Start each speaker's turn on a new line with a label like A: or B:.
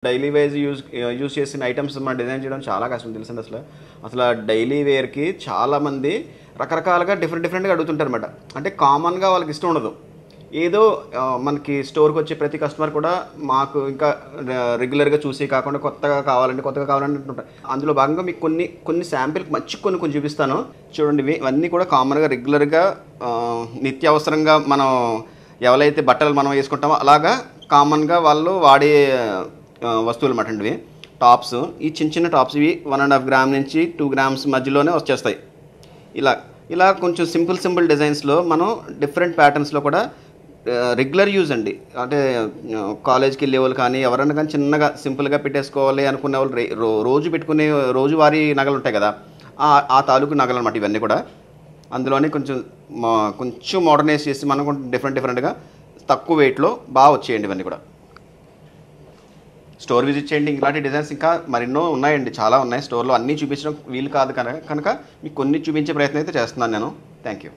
A: Daily wise use చేసిన items మనం design చేయడం చాలా కష్టం తెలిసింది. అసలు డైలీ వేర్కి చాలామంది రకరకాలుగా డిఫరెంట్గా అడుగుతుంటారు అన్నమాట. అంటే కామన్గా వాళ్ళకి ఇష్టం ఉండదు. ఏదో మనకి స్టోర్కి వచ్చే ప్రతి కస్టమర్ కూడా మాకు ఇంకా రెగ్యులర్గా చూసి కాకుండా కొత్తగా కావాలంటే అంటుంటారు. అందులో భాగంగా మీకు కొన్ని శాంపిల్కి కొన్ని చూపిస్తాను చూడండి. ఇవన్నీ కూడా కామన్గా రెగ్యులర్గా నిత్యావసరంగా మనం ఎవరైతే బట్టలు మనం వేసుకుంటామో అలాగా కామన్గా వాళ్ళు వాడే వస్తువులు అన్నమాట అండి. టాప్స్, ఈ చిన్న టాప్స్ ఇవి 1.5 గ్రామ్ నుంచి 2 గ్రామ్స్ మధ్యలోనే వచ్చేస్తాయి. ఇలా కొంచెం సింపుల్ డిజైన్స్లో మనం డిఫరెంట్ ప్యాటర్న్స్లో కూడా రెగ్యులర్ యూజ్ అండి. అంటే కాలేజ్కి వెళ్ళే వాళ్ళు కానీ ఎవరైనా కానీ చిన్నగా సింపుల్గా పెట్టేసుకోవాలి అనుకునే వాళ్ళు రోజు పెట్టుకునే రోజువారీ నగలు ఉంటాయి కదా, ఆ తాలూకు నగలు అనమాట ఇవన్నీ కూడా. అందులోనే కొంచెం మోడర్నైజ్ చేసి మనం డిఫరెంట్గా తక్కువ వెయిట్లో బాగా వచ్చేయండి. ఇవన్నీ కూడా స్టోర్ విజిట్ చేయండి. ఇలాంటి డిజైన్స్ ఇంకా మరెన్నో ఉన్నాయండి, చాలా ఉన్నాయి. స్టోర్లో అన్నీ చూపించడం వీలు కాదు కనుక మీకు కొన్ని చూపించే ప్రయత్నం అయితే చేస్తున్నాను నేను. Thank you.